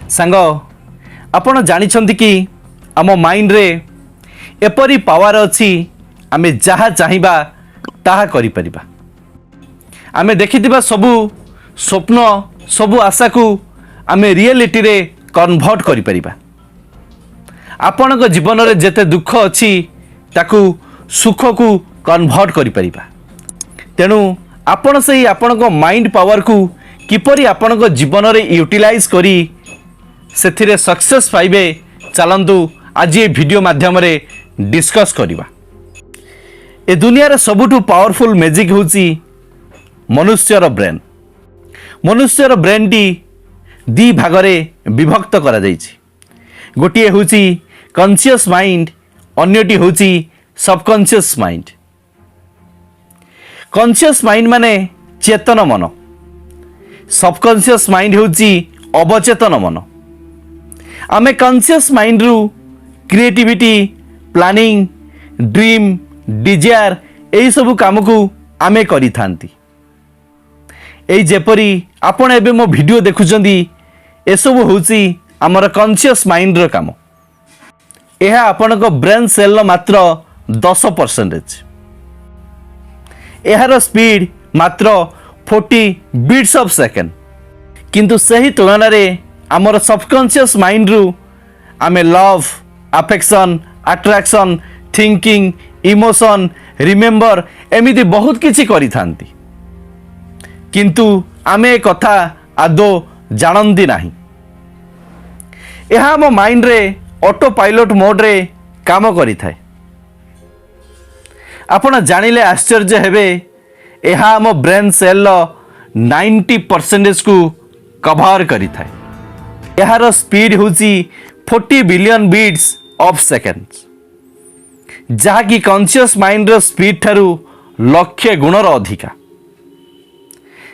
सांग आपण जानिछंती कि आम माइंड रे एपरी पावर अछि आमे जहाँ चाहिबा ताहा करि परिबा। आमे देखिथिबा सबु स्वप्न सबु आशा को आमे रियलिटी रे कन्वर्ट करि परिबा। आपणक जीवन रे जेते दुख अछि ताकू सुख को कन्वर्ट करि परिबा। तेणु आपण सही आपणक माइंड पावर को किपरि आपणक जीवन रे यूटिलाइज करी सेथिरे सक्सेस पाइबे चलंतु आज ये वीडियो माध्यम रे डिस्कस करिबा। ए दुनिया रे सबुठु पावरफुल मैजिक होची मनुष्यर ब्रेन। मनुष्यर ब्रेन टी दी भागरे विभक्त करा जायछि। गोटिए होची कॉन्शियस माइंड, अन्यटी होची सबकॉन्शियस माइंड। कॉन्शियस माइंड माने चेतन मन, सबकॉन्शियस माइंड होची अवचेतन मन। आमे कॉन्शियस माइंड रु क्रिएटिविटी, प्लानिंग, ड्रीम, डिजायर एई सब काम को आमे करि थांती। एई जेपरी आपण एबे मो वीडियो देखुचंदी ए सब होची हमर कॉन्शियस माइंड रो काम। एहा आपनक ब्रेन सेल मात्र 10%। एहार स्पीड मात्र 40 बीट्स ऑफ सेकेंड। किंतु सही तुलना रे आमर सबकॉन्शियस माइंड रु आमे love, affection, attraction, thinking, emotion, remember एमिति बहुत किछि करि थांती। किंतु आमे कथा आदो जानंदी नाही। एहा हम माइंड रे ऑटो पायलट मोड रे काम करि थाए। आपण जानिले आश्चर्य हेबे एहा हम ब्रेन सेल 90% को कवर करि थाए। एहार स्पीड होची 40 बिलियन बीट्स ऑफ सेकेंड्स, जहा कि कॉन्शियस माइंड रो स्पीड थारु लक्ष्य गुणर अधिका।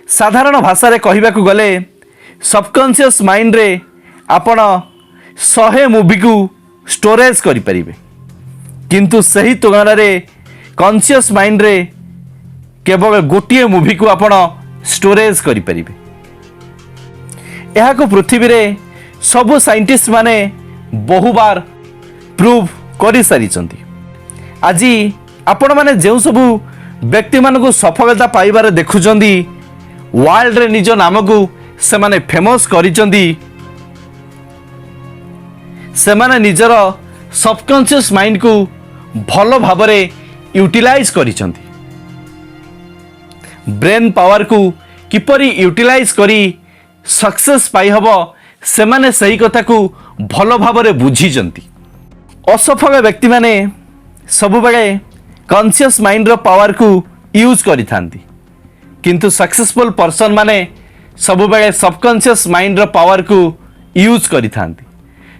साधारण भाषा रे कहिबाकू गले सबकॉन्शियस माइंड रे आपण 100 मूवी को स्टोरेज करि परिबे। किंतु सही तुलना रे कॉन्शियस माइंड रे केवल गोटिए मूवी को आपण स्टोरेज करि परिबे। एहा को पृथ्वी रे सबु साइंटिस्ट माने बहु बार प्रूव करि सारिचंती। आज आपण माने जेउ सबु व्यक्ति मान को सफलता पाइबार देखुचंदी, वर्ल्ड रे निज नाम को से माने फेमस करिचंदी, से माने निजर सबकॉन्शियस माइंड को भलो भाबरे यूटिलाइज करिचंती। ब्रेन पावर को किपरि यूटिलाइज करी सक्सेस पाई हबो से माने सही कथा को भलो भाबरे बुझिचंती। असफल व्यक्ति माने सब बेले कॉन्शियस माइंड रो पावर को यूज करि थांती। किंतु सक्सेसफुल पर्सन माने सब बेले सबकॉन्शियस माइंड रो पावर को यूज करि थांती।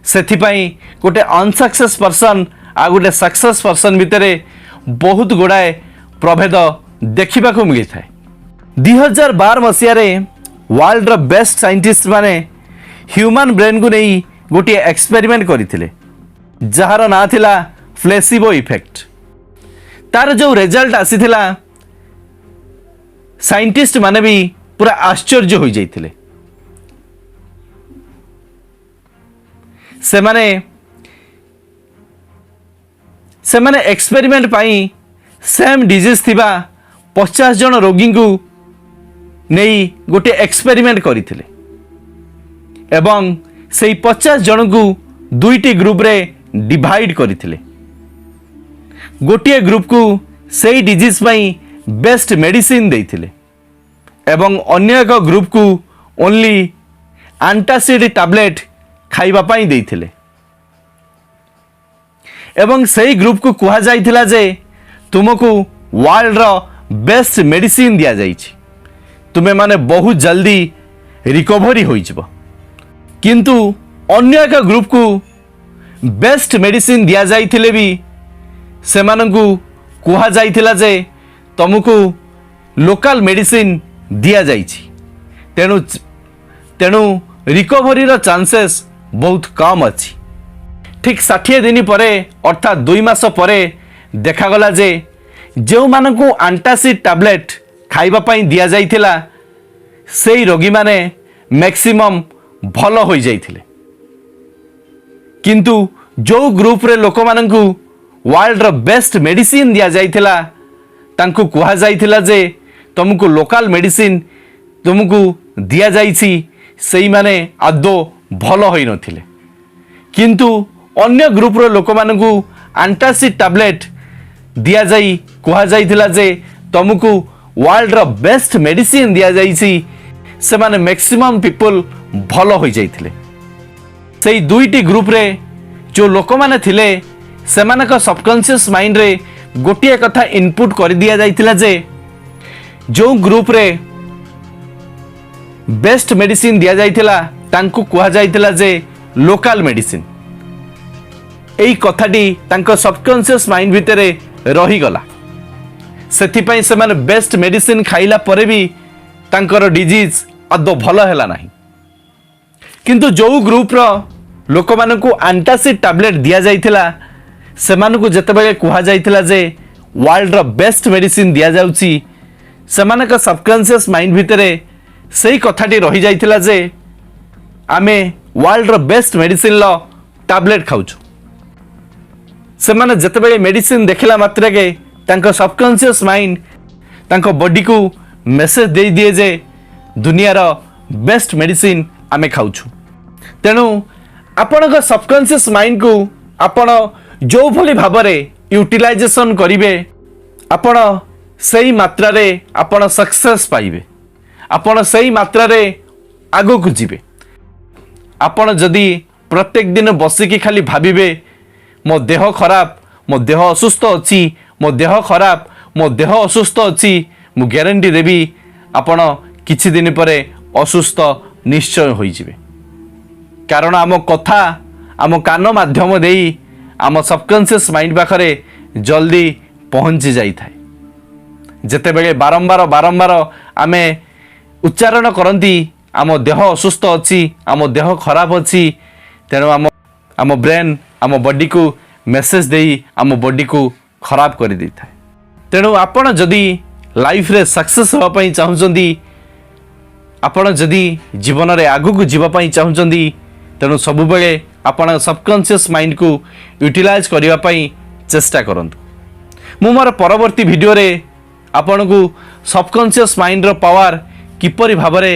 सेथि पई गोटे अनसक्सेस पर्सन आ गोटे सक्सेस पर्सन भितरे बहुत गुड़ाए प्रभेद देखा मिली थाए। 2012 मसीह रे वर्ल्ड रो बेस्ट साइंटिस्ट माने ह्यूमन ब्रेन को नहीं गोटे एक्सपेरिमेंट करथिले, जहार ना थिला प्लेसिबो इफेक्ट। तार जो रिजल्ट आसीथिला साइंटिस्ट माने भी पूरा आश्चर्य हो जाइथिले। सेमाने एक्सपेरिमेंट पाई सेम डिजीज थिबा 50 जन रोगी को नहीं गोटे एक्सपेरिमेंट करथिले एवं सेई 50 जन को दुईटी ग्रुप रे डिवाइड करथिले। गोटे ग्रुप को सेई डिजीज पाई बेस्ट मेडिसिन देथिले एवं अन्य एक ग्रुप को ओनली एंटासिड टैबलेट खाइबा पाई देथिले। एवं सही ग्रुप को कहा जाइथिला जे तुमको वर्ल्ड रो बेस्ट मेडिसिन दिया जाइछि, तुमे माने बहुत जल्दी रिकवरी होई जबो। किंतु अन्य एक ग्रुप को बेस्ट मेडिसिन दिया जाइथिले भी से माननकु कहा जाइथिला जे तुमको लोकल मेडिसिन दिया जाइछि। तेणु तेणु रिकवरी रो चांसेस बहुत कम अच्छी। ठीक 60 दिन पर अर्थात 2 मास पर देखागला जे जो मानकु एंटासिड टैबलेट खाइबा पाई दिया जाइथिला सेई रोगी माने मैक्सिमम भलो होई जाइथिले। किंतु जो ग्रुप रे लोक माननकु वर्ल्ड रो बेस्ट मेडिसिन दिया जाइथिला तांकु कुहा जाइथिला जे तुमको लोकल मेडिसिन तुमको दिया जाइछि सेई माने आदो भलो होई नथिले किंतु अन्य ग्रुप रो लोक माननकु एंटासिड टैबलेट दिया जाई कुहा जाइथिला जे तुमको वर्ल्ड रो बेस्ट मेडिसिन दिया जाइछि से माने मैक्सिमम पीपल भलो होई जाइथिले सेई दुईटी ग्रुप रे जो लोक माने थिले सेमानक सबकॉन्शियस माइंड रे गोटिए कथा इनपुट कर दिया जाइथिला जे जो ग्रुप रे बेस्ट मेडिसिन दिया जाइथिला तांकु कुहा जाइथिला जे लोकल मेडिसिन एई कथाटी तांको सबकॉन्शियस माइंड भितरे रही गला सेथि पई से माने बेस्ट मेडिसिन खाइला परे भी तांकर डिजीज अदो भलो हैला नाही किंतु जो ग्रुप रो लोक मानकु एंटासिड टैबलेट दिया जाइथिला सेमानकु जतबेले कुहा जाइथिला जे वर्ल्ड रो बेस्ट मेडिसिन दिया जाउची सेमानक सबकॉन्शियस माइंड भितरे सेही कथाटी रही जाइथिला जे आमे वर्ल्ड रो बेस्ट मेडिसिन लो टैबलेट खाउछु सेमाने जतबेले मेडिसिन देखिला मात्रे के तांको सबकॉन्शियस माइंड तांको बॉडी को मेसेज दे दिए जे दुनिया रो बेस्ट मेडिसिन आमे खाउछु तेनु आपनक सबकॉन्शियस माइंड को आपण जो भली भाबरे यूटिलाइजेशन करिवे आपण सही मात्रा रे आपण सक्सेस पाइबे आपण सही मात्रा रे आगो को जिवे आपण जदी प्रत्येक दिन बसिकी खाली भाबिबे मो देह खराब मो देह असुस्थ अछि मो देह खराब मो देह असुस्थ अछि मु ग्यारंटी देबी आपण किछि दिन परे असुस्थ निश्चय होई जिवे कारण आम कथा आम कान माध्यम देई आम सबकॉन्शियस माइंड पाखरे जल्दी पहुंची जाई थाए जेते बेले बारंबार बारंबार आमे उच्चारण करंती आम देह असुस्थ अछि आम देह खराब अछि तेणु आम ब्रेन आम बॉडी को मेसेज देई आम बॉडी को खराब कर दी थाए तेणु आपण जदी लाइफ रे सक्सेस होवा पई चाहुचंदी आपण जदी जीवन रे आगु को जीवा पई चाहुचंदी तेणु सबु बेले आपण सबकॉन्शियस माइंड को यूटिलाइज करिवा पई चेष्टा करंतु मु मोर परवर्ती वीडियो रे आपण को सबकॉन्शियस माइंड रो पावर किपरि भाबरे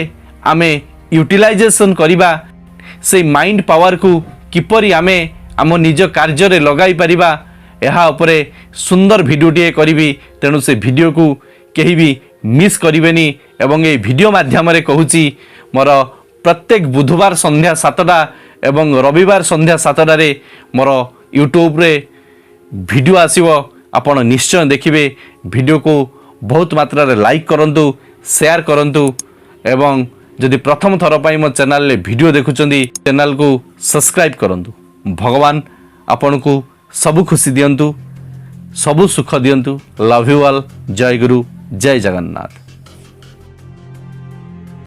आमे यूटिलाइजेशन करिबा से माइंड पावर को किपरि आमे आम निज कार्य रे लगाई परिबा एहा उपरे सुंदर वीडियो टिए करिवि तेणु से वीडियो को केही भी मिस करिवेनी एवं ए वीडियो माध्यम रे कहूची मोर प्रत्येक बुधवार संध्या 7टा एवं रविवार संध्या 7टा रे मोर यूट्यूब रे वीडियो आसीबो आपण निश्चय देखिबे वीडियो को बहुत मात्रा रे लाइक करंतु शेयर करंतु एवं जदि प्रथम थर पई मो चैनल रे वीडियो देखुचंदी चैनल को सब्सक्राइब करंतु भगवान आपण को सब खुशी दियंतु सब सुख दियंतु लव यू ऑल जय गुरु जय जगन्नाथ।